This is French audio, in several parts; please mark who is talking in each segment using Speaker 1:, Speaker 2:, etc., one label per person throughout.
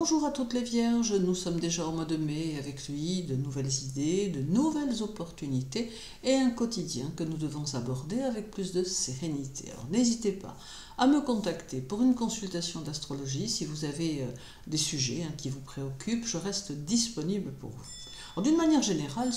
Speaker 1: Bonjour à toutes les vierges, nous sommes déjà au mois de mai et avec lui de nouvelles idées, de nouvelles opportunités et un quotidien que nous devons aborder avec plus de sérénité. Alors n'hésitez pas à me contacter pour une consultation d'astrologie si vous avez des sujets qui vous préoccupent, je reste disponible pour vous. D'une manière générale,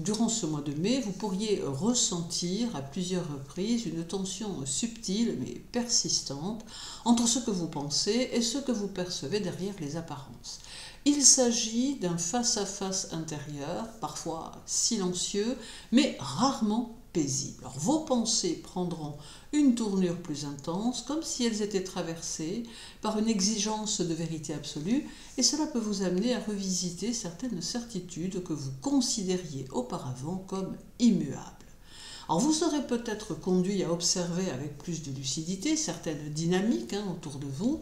Speaker 1: durant ce mois de mai, vous pourriez ressentir à plusieurs reprises une tension subtile mais persistante entre ce que vous pensez et ce que vous percevez derrière les apparences. Il s'agit d'un face-à-face intérieur, parfois silencieux, mais rarement paisible. Alors, vos pensées prendront une tournure plus intense, comme si elles étaient traversées par une exigence de vérité absolue, et cela peut vous amener à revisiter certaines certitudes que vous considériez auparavant comme immuables. Alors vous serez peut-être conduit à observer avec plus de lucidité certaines dynamiques autour de vous,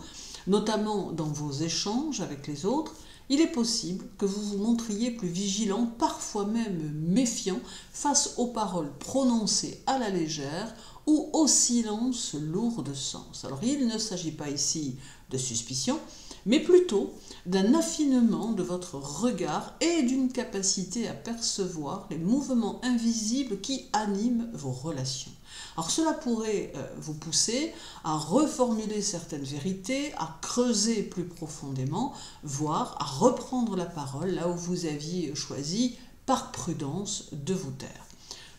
Speaker 1: notamment dans vos échanges avec les autres. Il est possible que vous vous montriez plus vigilant, parfois même méfiant, face aux paroles prononcées à la légère ou au silence lourd de sens. Alors il ne s'agit pas ici de suspicion, mais plutôt d'un affinement de votre regard et d'une capacité à percevoir les mouvements invisibles qui animent vos relations. Alors cela pourrait vous pousser à reformuler certaines vérités, à creuser plus profondément, voire à reprendre la parole là où vous aviez choisi par prudence de vous taire.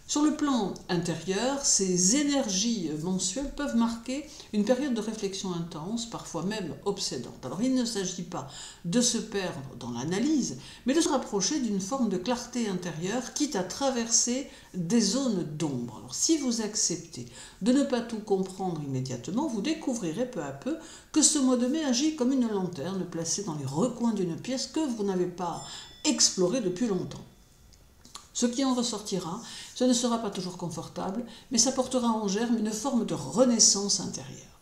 Speaker 1: Sur le plan intérieur, ces énergies mensuelles peuvent marquer une période de réflexion intense, parfois même obsédante. Alors il ne s'agit pas de se perdre dans l'analyse, mais de se rapprocher d'une forme de clarté intérieure, quitte à traverser des zones d'ombre. Alors si vous acceptez de ne pas tout comprendre immédiatement, vous découvrirez peu à peu que ce mois de mai agit comme une lanterne placée dans les recoins d'une pièce que vous n'avez pas explorée depuis longtemps. Ce qui en ressortira, ce ne sera pas toujours confortable, mais ça portera en germe une forme de renaissance intérieure.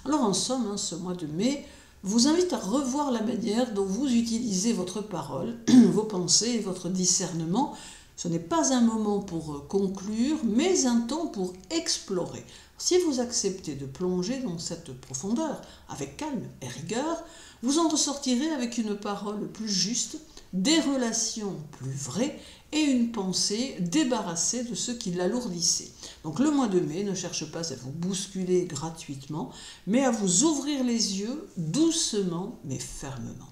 Speaker 1: Alors en somme, ce mois de mai vous invite à revoir la manière dont vous utilisez votre parole, vos pensées et votre discernement. Ce n'est pas un moment pour conclure, mais un temps pour explorer. Si vous acceptez de plonger dans cette profondeur, avec calme et rigueur, vous en ressortirez avec une parole plus juste, des relations plus vraies et une pensée débarrassée de ce qui l'alourdissait. Donc le mois de mai ne cherche pas à vous bousculer gratuitement, mais à vous ouvrir les yeux doucement mais fermement.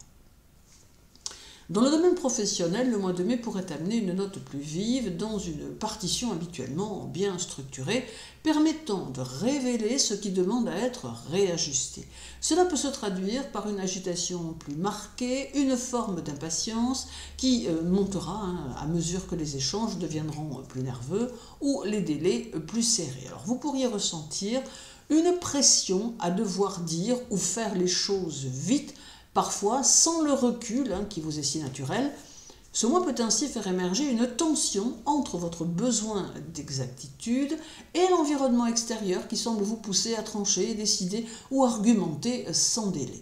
Speaker 1: Dans le domaine professionnel, le mois de mai pourrait amener une note plus vive dans une partition habituellement bien structurée, permettant de révéler ce qui demande à être réajusté. Cela peut se traduire par une agitation plus marquée, une forme d'impatience qui montera à mesure que les échanges deviendront plus nerveux ou les délais plus serrés. Alors vous pourriez ressentir une pression à devoir dire ou faire les choses vite, parfois sans le recul qui vous est si naturel. Ce mois peut ainsi faire émerger une tension entre votre besoin d'exactitude et l'environnement extérieur qui semble vous pousser à trancher, décider ou argumenter sans délai.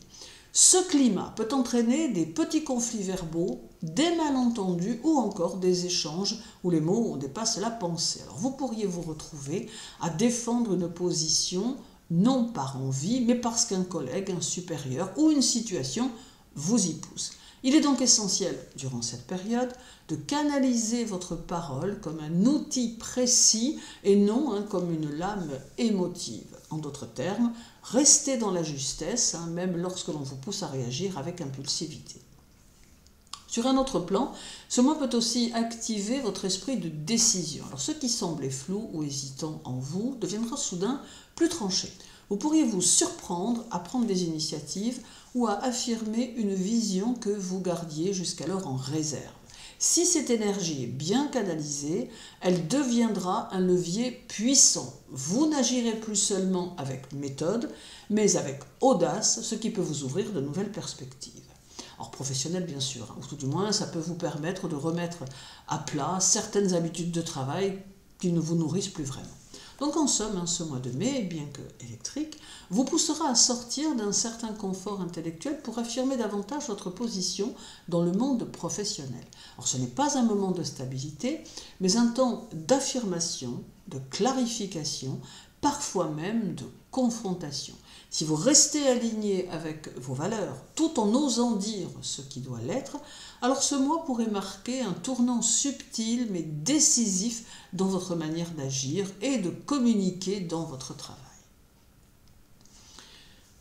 Speaker 1: Ce climat peut entraîner des petits conflits verbaux, des malentendus ou encore des échanges où les mots dépassent la pensée. Alors vous pourriez vous retrouver à défendre une position non par envie, mais parce qu'un collègue, un supérieur ou une situation vous y pousse. Il est donc essentiel, durant cette période, de canaliser votre parole comme un outil précis et non comme une lame émotive. En d'autres termes, restez dans la justesse, même lorsque l'on vous pousse à réagir avec impulsivité. Sur un autre plan, ce mois peut aussi activer votre esprit de décision. Alors, ce qui semblait flou ou hésitant en vous deviendra soudain plus tranché. Vous pourriez vous surprendre à prendre des initiatives ou à affirmer une vision que vous gardiez jusqu'alors en réserve. Si cette énergie est bien canalisée, elle deviendra un levier puissant. Vous n'agirez plus seulement avec méthode, mais avec audace, ce qui peut vous ouvrir de nouvelles perspectives. Alors professionnel bien sûr, ou tout du moins ça peut vous permettre de remettre à plat certaines habitudes de travail qui ne vous nourrissent plus vraiment. Donc en somme, ce mois de mai, bien que électrique, vous poussera à sortir d'un certain confort intellectuel pour affirmer davantage votre position dans le monde professionnel. Alors ce n'est pas un moment de stabilité, mais un temps d'affirmation, de clarification, parfois même de confrontation. Si vous restez aligné avec vos valeurs, tout en osant dire ce qui doit l'être, alors ce mois pourrait marquer un tournant subtil mais décisif dans votre manière d'agir et de communiquer dans votre travail.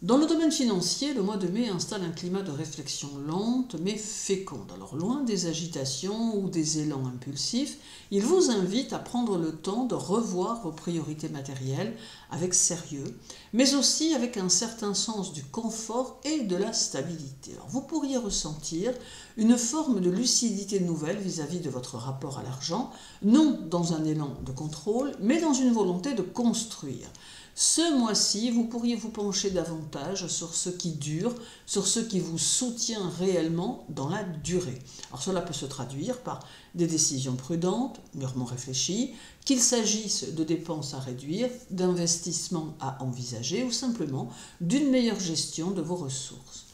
Speaker 1: Dans le domaine financier, le mois de mai installe un climat de réflexion lente mais féconde. Alors loin des agitations ou des élans impulsifs, il vous invite à prendre le temps de revoir vos priorités matérielles avec sérieux, mais aussi avec un certain sens du confort et de la stabilité. Alors vous pourriez ressentir une forme de lucidité nouvelle vis-à-vis de votre rapport à l'argent, non dans un élan de contrôle, mais dans une volonté de construire. Ce mois-ci, vous pourriez vous pencher davantage sur ce qui dure, sur ce qui vous soutient réellement dans la durée. Alors cela peut se traduire par des décisions prudentes, mûrement réfléchies, qu'il s'agisse de dépenses à réduire, d'investissements à envisager ou simplement d'une meilleure gestion de vos ressources.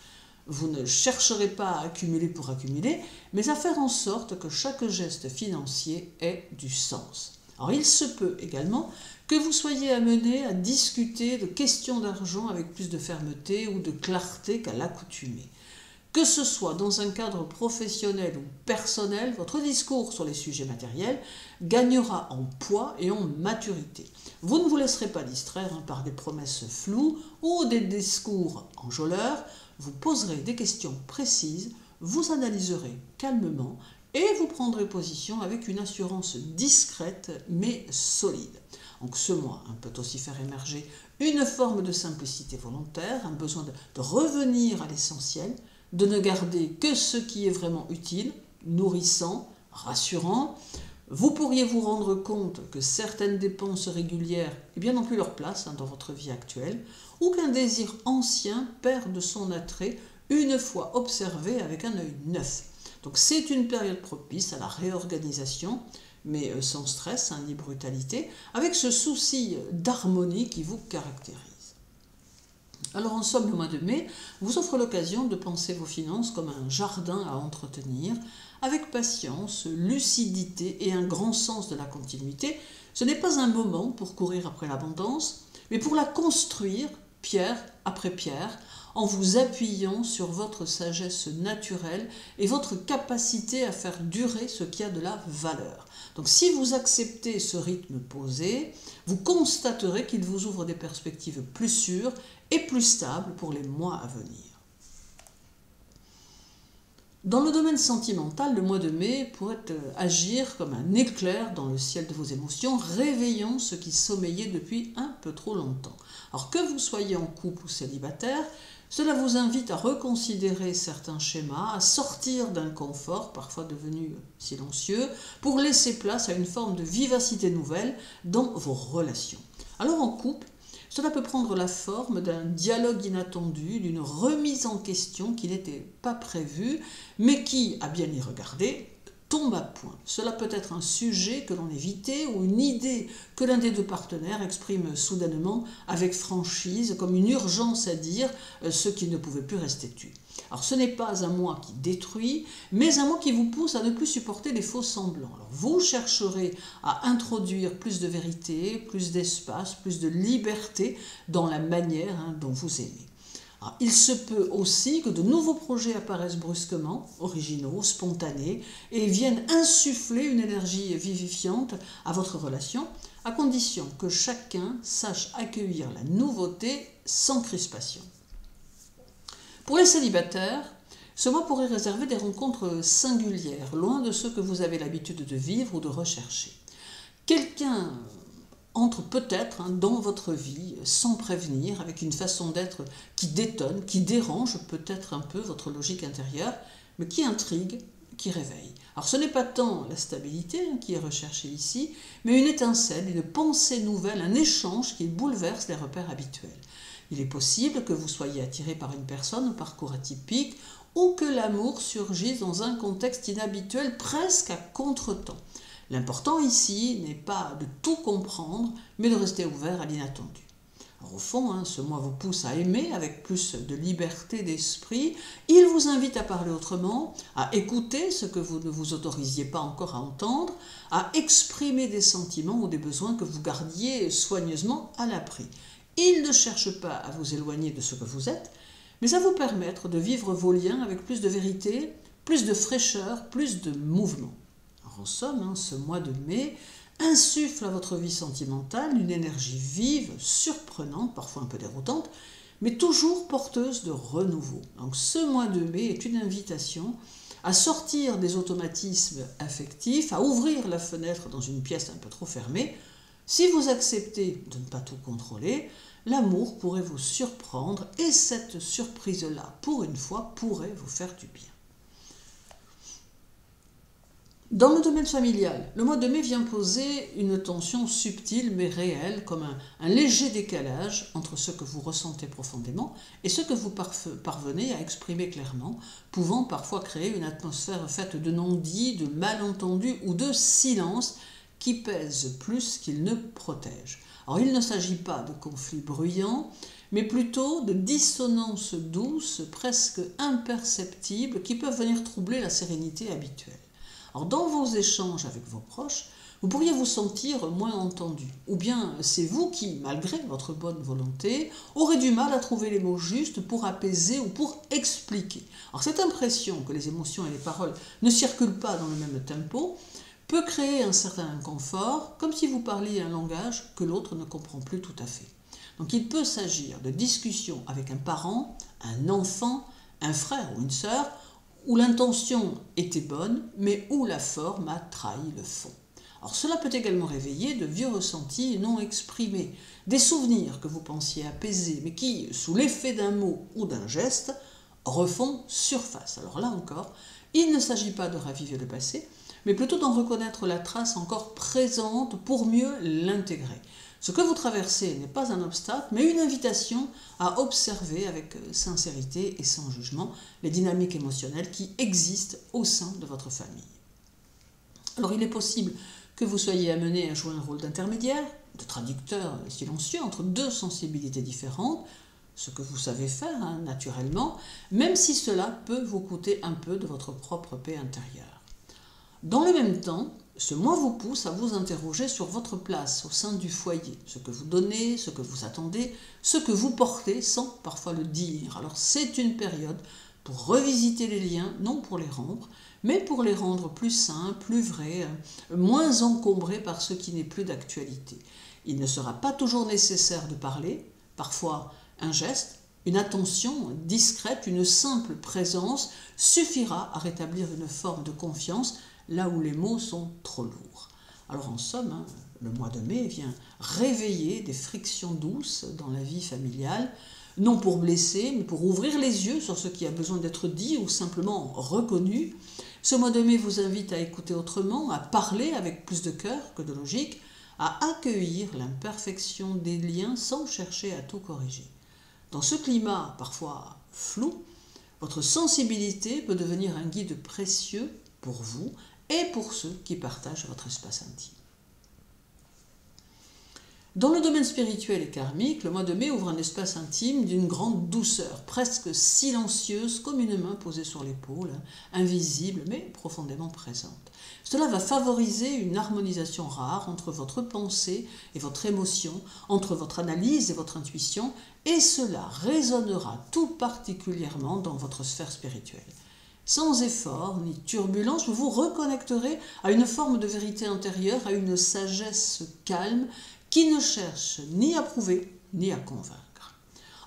Speaker 1: Vous ne chercherez pas à accumuler pour accumuler, mais à faire en sorte que chaque geste financier ait du sens. Alors il se peut également que vous soyez amené à discuter de questions d'argent avec plus de fermeté ou de clarté qu'à l'accoutumée. Que ce soit dans un cadre professionnel ou personnel, votre discours sur les sujets matériels gagnera en poids et en maturité. Vous ne vous laisserez pas distraire par des promesses floues ou des discours enjôleurs, vous poserez des questions précises, vous analyserez calmement et vous prendrez position avec une assurance discrète mais solide. Donc ce mois peut aussi faire émerger une forme de simplicité volontaire, un besoin de revenir à l'essentiel, de ne garder que ce qui est vraiment utile, nourrissant, rassurant. Vous pourriez vous rendre compte que certaines dépenses régulières n'ont plus leur place dans votre vie actuelle, ou qu'un désir ancien perd de son attrait une fois observé avec un œil neuf. Donc c'est une période propice à la réorganisation, mais sans stress ni brutalité, avec ce souci d'harmonie qui vous caractérise. Alors en somme, le mois de mai vous offre l'occasion de penser vos finances comme un jardin à entretenir, avec patience, lucidité et un grand sens de la continuité. Ce n'est pas un moment pour courir après l'abondance, mais pour la construire pierre après pierre, en vous appuyant sur votre sagesse naturelle et votre capacité à faire durer ce qui a de la valeur. Donc si vous acceptez ce rythme posé, vous constaterez qu'il vous ouvre des perspectives plus sûres et plus stables pour les mois à venir. Dans le domaine sentimental, le mois de mai pourrait agir comme un éclair dans le ciel de vos émotions, réveillant ce qui sommeillait depuis un peu trop longtemps. Alors que vous soyez en couple ou célibataire, cela vous invite à reconsidérer certains schémas, à sortir d'un confort parfois devenu silencieux, pour laisser place à une forme de vivacité nouvelle dans vos relations. Alors en couple, cela peut prendre la forme d'un dialogue inattendu, d'une remise en question qui n'était pas prévue, mais qui, à bien y regarder, tombe à point. Cela peut être un sujet que l'on évitait ou une idée que l'un des deux partenaires exprime soudainement avec franchise, comme une urgence à dire ce qui ne pouvait plus rester tu. Alors ce n'est pas un moi qui détruit, mais un moi qui vous pousse à ne plus supporter les faux semblants. Alors vous chercherez à introduire plus de vérité, plus d'espace, plus de liberté dans la manière dont vous aimez. Alors, il se peut aussi que de nouveaux projets apparaissent brusquement, originaux, spontanés, et viennent insuffler une énergie vivifiante à votre relation, à condition que chacun sache accueillir la nouveauté sans crispation. Pour les célibataires, ce mois pourrait réserver des rencontres singulières, loin de ceux que vous avez l'habitude de vivre ou de rechercher. Quelqu'un entre peut-être dans votre vie sans prévenir, avec une façon d'être qui détonne, qui dérange peut-être un peu votre logique intérieure, mais qui intrigue, qui réveille. Alors ce n'est pas tant la stabilité qui est recherchée ici, mais une étincelle, une pensée nouvelle, un échange qui bouleverse les repères habituels. Il est possible que vous soyez attiré par une personne au parcours atypique ou que l'amour surgisse dans un contexte inhabituel, presque à contretemps. L'important ici n'est pas de tout comprendre, mais de rester ouvert à l'inattendu. Au fond, ce mois vous pousse à aimer avec plus de liberté d'esprit. Il vous invite à parler autrement, à écouter ce que vous ne vous autorisiez pas encore à entendre, à exprimer des sentiments ou des besoins que vous gardiez soigneusement à l'abri. Il ne cherche pas à vous éloigner de ce que vous êtes, mais à vous permettre de vivre vos liens avec plus de vérité, plus de fraîcheur, plus de mouvement. Alors, en somme, ce mois de mai insuffle à votre vie sentimentale une énergie vive, surprenante, parfois un peu déroutante, mais toujours porteuse de renouveau. Donc ce mois de mai est une invitation à sortir des automatismes affectifs, à ouvrir la fenêtre dans une pièce un peu trop fermée. Si vous acceptez de ne pas tout contrôler, l'amour pourrait vous surprendre et cette surprise-là, pour une fois, pourrait vous faire du bien. Dans le domaine familial, le mois de mai vient poser une tension subtile mais réelle, comme un léger décalage entre ce que vous ressentez profondément et ce que vous parvenez à exprimer clairement, pouvant parfois créer une atmosphère faite de non-dits, de malentendus ou de silence qui pèse plus qu'il ne protège. Alors il ne s'agit pas de conflits bruyants, mais plutôt de dissonances douces, presque imperceptibles, qui peuvent venir troubler la sérénité habituelle. Alors, dans vos échanges avec vos proches, vous pourriez vous sentir moins entendu. Ou bien c'est vous qui, malgré votre bonne volonté, aurez du mal à trouver les mots justes pour apaiser ou pour expliquer. Alors, cette impression que les émotions et les paroles ne circulent pas dans le même tempo peut créer un certain inconfort, comme si vous parliez un langage que l'autre ne comprend plus tout à fait. Donc, il peut s'agir de discussions avec un parent, un enfant, un frère ou une sœur, où l'intention était bonne, mais où la forme a trahi le fond. Alors cela peut également réveiller de vieux ressentis non exprimés, des souvenirs que vous pensiez apaisés, mais qui, sous l'effet d'un mot ou d'un geste, refont surface. Alors là encore, il ne s'agit pas de raviver le passé, mais plutôt d'en reconnaître la trace encore présente pour mieux l'intégrer. Ce que vous traversez n'est pas un obstacle, mais une invitation à observer avec sincérité et sans jugement les dynamiques émotionnelles qui existent au sein de votre famille. Alors il est possible que vous soyez amené à jouer un rôle d'intermédiaire, de traducteur silencieux entre deux sensibilités différentes, ce que vous savez faire naturellement, même si cela peut vous coûter un peu de votre propre paix intérieure. Dans le même temps, ce mois vous pousse à vous interroger sur votre place au sein du foyer, ce que vous donnez, ce que vous attendez, ce que vous portez sans parfois le dire. Alors c'est une période pour revisiter les liens, non pour les rompre, mais pour les rendre plus sains, plus vrais, moins encombrés par ce qui n'est plus d'actualité. Il ne sera pas toujours nécessaire de parler, parfois un geste, une attention discrète, une simple présence suffira à rétablir une forme de confiance là où les mots sont trop lourds. Alors en somme, le mois de mai vient réveiller des frictions douces dans la vie familiale, non pour blesser, mais pour ouvrir les yeux sur ce qui a besoin d'être dit ou simplement reconnu. Ce mois de mai vous invite à écouter autrement, à parler avec plus de cœur que de logique, à accueillir l'imperfection des liens sans chercher à tout corriger. Dans ce climat parfois flou, votre sensibilité peut devenir un guide précieux pour vous et pour ceux qui partagent votre espace intime. Dans le domaine spirituel et karmique, le mois de mai ouvre un espace intime d'une grande douceur, presque silencieuse, comme une main posée sur l'épaule, invisible mais profondément présente. Cela va favoriser une harmonisation rare entre votre pensée et votre émotion, entre votre analyse et votre intuition, et cela résonnera tout particulièrement dans votre sphère spirituelle. Sans effort ni turbulence, vous vous reconnecterez à une forme de vérité intérieure, à une sagesse calme qui ne cherche ni à prouver ni à convaincre.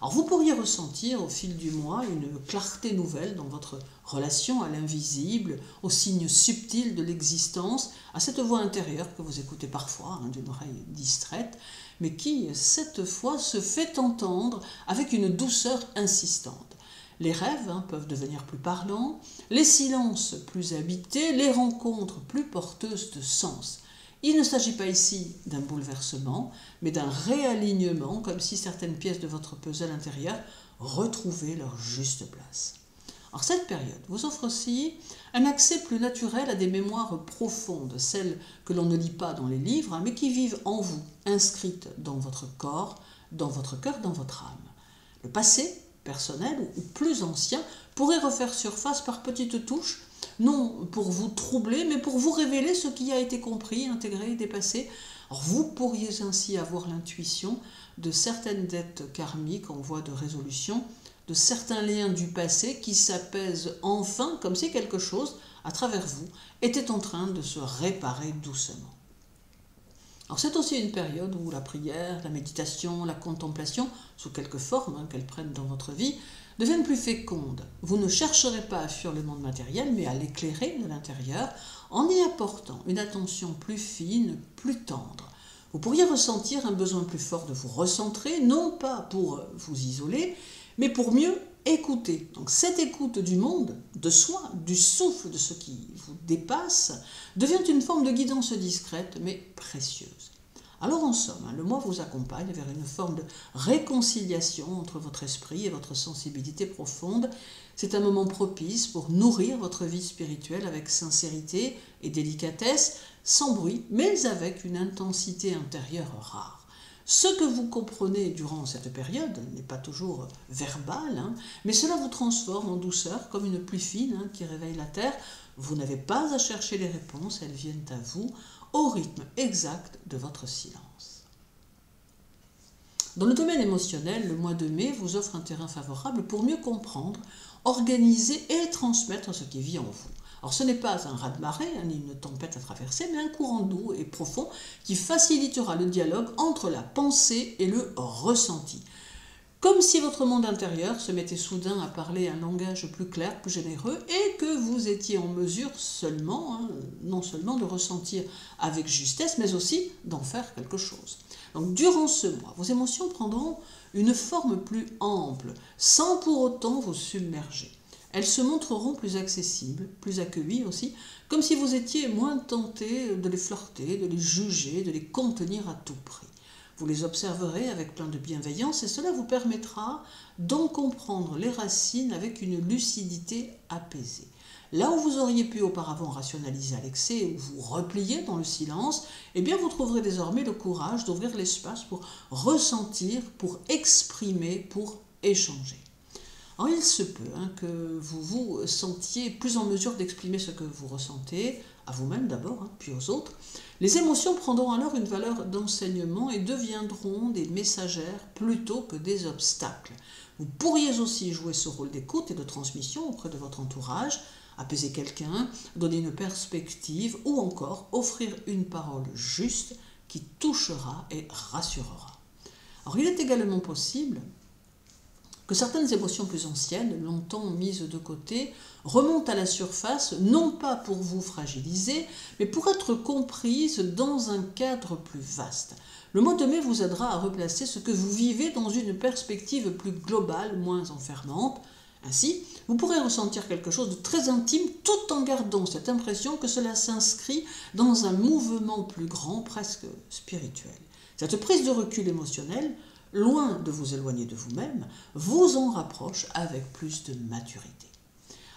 Speaker 1: Alors vous pourriez ressentir au fil du mois une clarté nouvelle dans votre relation à l'invisible, aux signes subtils de l'existence, à cette voix intérieure que vous écoutez parfois d'une oreille distraite, mais qui, cette fois, se fait entendre avec une douceur insistante. Les rêves peuvent devenir plus parlants, les silences plus habités, les rencontres plus porteuses de sens. Il ne s'agit pas ici d'un bouleversement, mais d'un réalignement, comme si certaines pièces de votre puzzle intérieur retrouvaient leur juste place. Alors cette période vous offre aussi un accès plus naturel à des mémoires profondes, celles que l'on ne lit pas dans les livres, mais qui vivent en vous, inscrites dans votre corps, dans votre cœur, dans votre âme. Le passé, personnel ou plus ancien, pourrait refaire surface par petites touches, non pour vous troubler, mais pour vous révéler ce qui a été compris, intégré, dépassé. Alors vous pourriez ainsi avoir l'intuition de certaines dettes karmiques en voie de résolution, de certains liens du passé qui s'apaisent enfin, comme si quelque chose, à travers vous, était en train de se réparer doucement. Alors c'est aussi une période où la prière, la méditation, la contemplation, sous quelque forme qu'elles prennent dans votre vie, deviennent plus fécondes. Vous ne chercherez pas à fuir le monde matériel, mais à l'éclairer de l'intérieur en y apportant une attention plus fine, plus tendre. Vous pourriez ressentir un besoin plus fort de vous recentrer, non pas pour vous isoler, mais pour mieux écouter. Donc cette écoute du monde, de soi, du souffle de ce qui vous dépasse, devient une forme de guidance discrète mais précieuse. Alors en somme, le mois vous accompagne vers une forme de réconciliation entre votre esprit et votre sensibilité profonde. C'est un moment propice pour nourrir votre vie spirituelle avec sincérité et délicatesse, sans bruit, mais avec une intensité intérieure rare. Ce que vous comprenez durant cette période n'est pas toujours verbal, mais cela vous transforme en douceur comme une pluie fine qui réveille la terre. Vous n'avez pas à chercher les réponses, elles viennent à vous au rythme exact de votre silence. Dans le domaine émotionnel, le mois de mai vous offre un terrain favorable pour mieux comprendre, organiser et transmettre ce qui vit en vous. Alors ce n'est pas un raz-de-marée, ni une tempête à traverser, mais un courant doux et profond qui facilitera le dialogue entre la pensée et le ressenti. Comme si votre monde intérieur se mettait soudain à parler un langage plus clair, plus généreux, et que vous étiez en mesure seulement, non seulement de ressentir avec justesse, mais aussi d'en faire quelque chose. Donc durant ce mois, vos émotions prendront une forme plus ample, sans pour autant vous submerger. Elles se montreront plus accessibles, plus accueillies aussi, comme si vous étiez moins tenté de les flirter, de les juger, de les contenir à tout prix. Vous les observerez avec plein de bienveillance et cela vous permettra d'en comprendre les racines avec une lucidité apaisée. Là où vous auriez pu auparavant rationaliser à l'excès ou vous replier dans le silence, eh bien vous trouverez désormais le courage d'ouvrir l'espace pour ressentir, pour exprimer, pour échanger. Alors il se peut que vous vous sentiez plus en mesure d'exprimer ce que vous ressentez, à vous-même d'abord, puis aux autres. Les émotions prendront alors une valeur d'enseignement et deviendront des messagères plutôt que des obstacles. Vous pourriez aussi jouer ce rôle d'écoute et de transmission auprès de votre entourage, apaiser quelqu'un, donner une perspective ou encore offrir une parole juste qui touchera et rassurera. Alors il est également possible que certaines émotions plus anciennes, longtemps mises de côté, remontent à la surface, non pas pour vous fragiliser, mais pour être comprises dans un cadre plus vaste. Le mois de mai vous aidera à replacer ce que vous vivez dans une perspective plus globale, moins enfermante. Ainsi, vous pourrez ressentir quelque chose de très intime tout en gardant cette impression que cela s'inscrit dans un mouvement plus grand, presque spirituel. Cette prise de recul émotionnel, loin de vous éloigner de vous-même, vous en rapproche avec plus de maturité.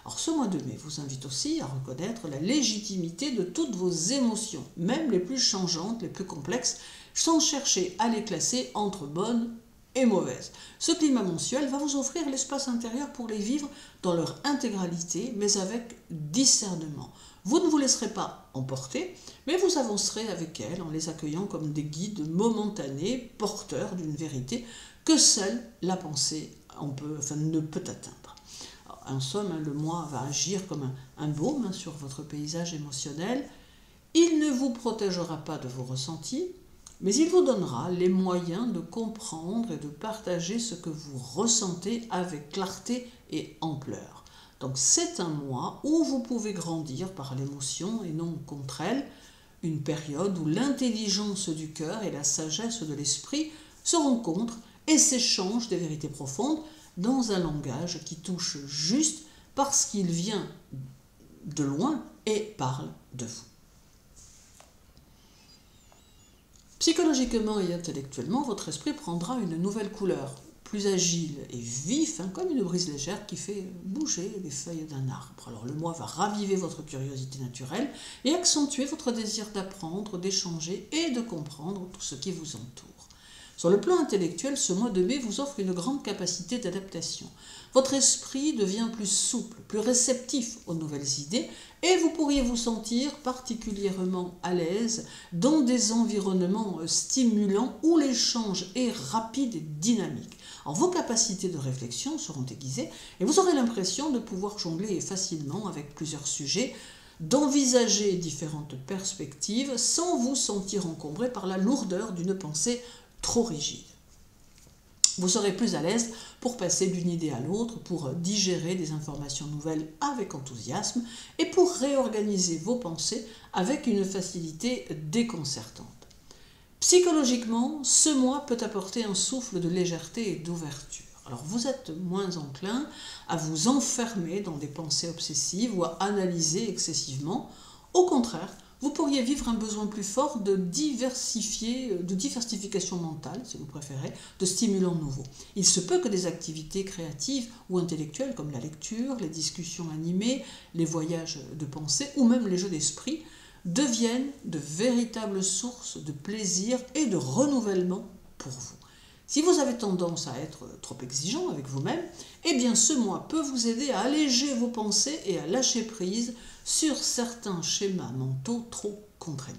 Speaker 1: Alors ce mois de mai vous invite aussi à reconnaître la légitimité de toutes vos émotions, même les plus changeantes, les plus complexes, sans chercher à les classer entre bonnes et mauvaises. Ce climat mensuel va vous offrir l'espace intérieur pour les vivre dans leur intégralité, mais avec discernement. Vous ne vous laisserez pas emporter, mais vous avancerez avec elles en les accueillant comme des guides momentanés, porteurs d'une vérité que seule la pensée ne peut atteindre. Alors, en somme, le mois va agir comme un baume sur votre paysage émotionnel. Il ne vous protégera pas de vos ressentis, mais il vous donnera les moyens de comprendre et de partager ce que vous ressentez avec clarté et ampleur. Donc c'est un mois où vous pouvez grandir par l'émotion et non contre elle, une période où l'intelligence du cœur et la sagesse de l'esprit se rencontrent et s'échangent des vérités profondes dans un langage qui touche juste parce qu'il vient de loin et parle de vous. Psychologiquement et intellectuellement, votre esprit prendra une nouvelle couleur, plus agile et vif, comme une brise légère qui fait bouger les feuilles d'un arbre. Alors le mois va raviver votre curiosité naturelle et accentuer votre désir d'apprendre, d'échanger et de comprendre tout ce qui vous entoure. Sur le plan intellectuel, ce mois de mai vous offre une grande capacité d'adaptation. Votre esprit devient plus souple, plus réceptif aux nouvelles idées et vous pourriez vous sentir particulièrement à l'aise dans des environnements stimulants où l'échange est rapide et dynamique. Alors, vos capacités de réflexion seront aiguisées et vous aurez l'impression de pouvoir jongler facilement avec plusieurs sujets, d'envisager différentes perspectives sans vous sentir encombré par la lourdeur d'une pensée trop rigide. Vous serez plus à l'aise pour passer d'une idée à l'autre, pour digérer des informations nouvelles avec enthousiasme et pour réorganiser vos pensées avec une facilité déconcertante. Psychologiquement, ce mois peut apporter un souffle de légèreté et d'ouverture. Alors vous êtes moins enclin à vous enfermer dans des pensées obsessives ou à analyser excessivement. Au contraire, vous pourriez vivre un besoin plus fort de diversification mentale, si vous préférez, de stimulants nouveaux. Il se peut que des activités créatives ou intellectuelles comme la lecture, les discussions animées, les voyages de pensée ou même les jeux d'esprit deviennent de véritables sources de plaisir et de renouvellement pour vous. Si vous avez tendance à être trop exigeant avec vous-même, eh bien ce mois peut vous aider à alléger vos pensées et à lâcher prise sur certains schémas mentaux trop contraignants.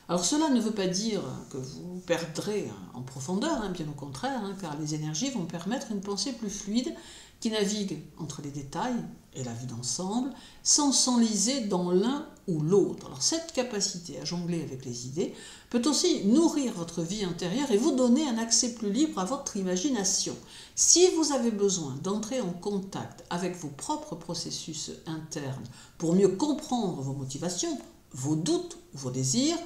Speaker 1: Alors cela ne veut pas dire que vous perdrez en profondeur, bien au contraire, car les énergies vont permettre une pensée plus fluide qui navigue entre les détails et la vue d'ensemble sans s'enliser dans l'un ou l'autre. Alors cette capacité à jongler avec les idées peut aussi nourrir votre vie intérieure et vous donner un accès plus libre à votre imagination. Si vous avez besoin d'entrer en contact avec vos propres processus internes pour mieux comprendre vos motivations, vos doutes ou vos désirs,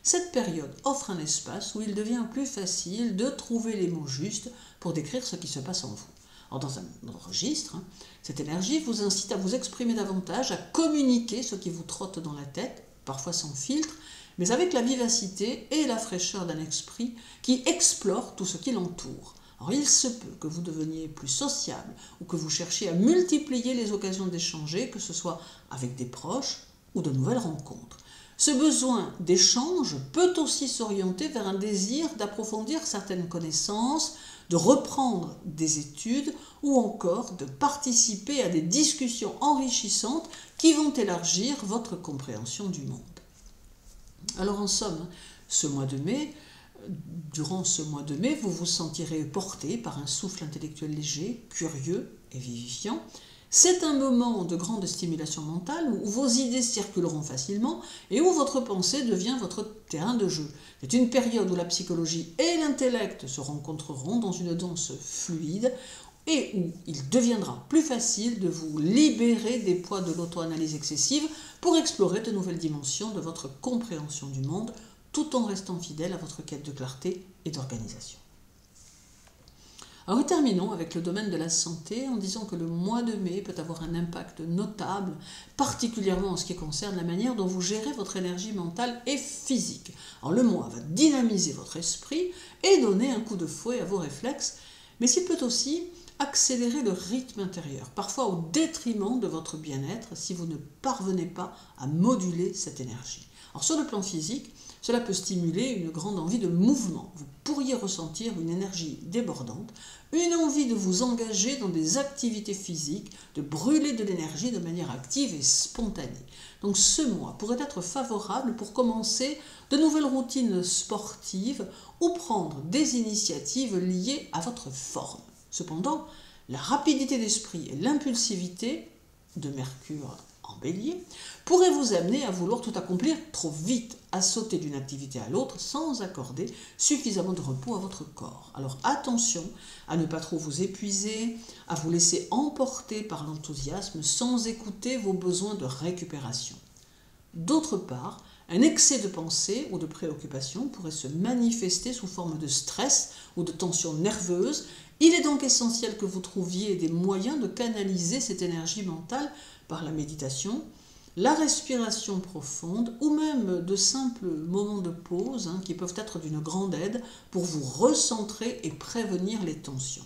Speaker 1: cette période offre un espace où il devient plus facile de trouver les mots justes pour décrire ce qui se passe en vous. Alors dans un autre registre, cette énergie vous incite à vous exprimer davantage, à communiquer ce qui vous trotte dans la tête, parfois sans filtre, mais avec la vivacité et la fraîcheur d'un esprit qui explore tout ce qui l'entoure. Alors il se peut que vous deveniez plus sociable ou que vous cherchiez à multiplier les occasions d'échanger, que ce soit avec des proches ou de nouvelles rencontres. Ce besoin d'échange peut aussi s'orienter vers un désir d'approfondir certaines connaissances, de reprendre des études ou encore de participer à des discussions enrichissantes qui vont élargir votre compréhension du monde. Alors en somme, durant ce mois de mai, vous vous sentirez porté par un souffle intellectuel léger, curieux et vivifiant. C'est un moment de grande stimulation mentale où vos idées circuleront facilement et où votre pensée devient votre terrain de jeu. C'est une période où la psychologie et l'intellect se rencontreront dans une danse fluide et où il deviendra plus facile de vous libérer des poids de l'auto-analyse excessive pour explorer de nouvelles dimensions de votre compréhension du monde tout en restant fidèle à votre quête de clarté et d'organisation. Alors terminons avec le domaine de la santé en disant que le mois de mai peut avoir un impact notable, particulièrement en ce qui concerne la manière dont vous gérez votre énergie mentale et physique. Alors le mois va dynamiser votre esprit et donner un coup de fouet à vos réflexes, mais il peut aussi accélérer le rythme intérieur, parfois au détriment de votre bien-être si vous ne parvenez pas à moduler cette énergie. Alors sur le plan physique, cela peut stimuler une grande envie de mouvement. Vous pourriez ressentir une énergie débordante, une envie de vous engager dans des activités physiques, de brûler de l'énergie de manière active et spontanée. Donc ce mois pourrait être favorable pour commencer de nouvelles routines sportives ou prendre des initiatives liées à votre forme. Cependant, la rapidité d'esprit et l'impulsivité de Mercure en Bélier pourraient vous amener à vouloir tout accomplir trop vite, à sauter d'une activité à l'autre sans accorder suffisamment de repos à votre corps. Alors attention à ne pas trop vous épuiser, à vous laisser emporter par l'enthousiasme sans écouter vos besoins de récupération. D'autre part, un excès de pensée ou de préoccupation pourrait se manifester sous forme de stress ou de tension nerveuse. Il est donc essentiel que vous trouviez des moyens de canaliser cette énergie mentale par la méditation, la respiration profonde ou même de simples moments de pause qui peuvent être d'une grande aide pour vous recentrer et prévenir les tensions.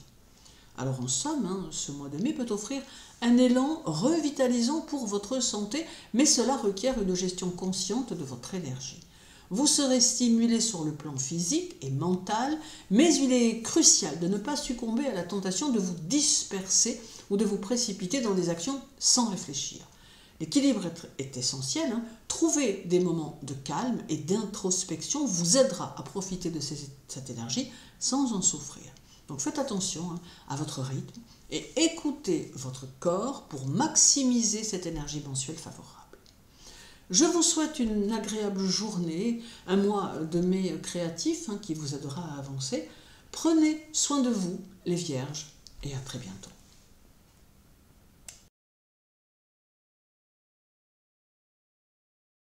Speaker 1: Alors en somme, ce mois de mai peut offrir un élan revitalisant pour votre santé, mais cela requiert une gestion consciente de votre énergie. Vous serez stimulé sur le plan physique et mental, mais il est crucial de ne pas succomber à la tentation de vous disperser ou de vous précipiter dans des actions sans réfléchir. L'équilibre est essentiel. Trouver des moments de calme et d'introspection vous aidera à profiter de cette énergie sans en souffrir. Donc faites attention à votre rythme et écoutez votre corps pour maximiser cette énergie mensuelle favorable. Je vous souhaite une agréable journée, un mois de mai créatif qui vous aidera à avancer. Prenez soin de vous, les Vierges, et à très bientôt.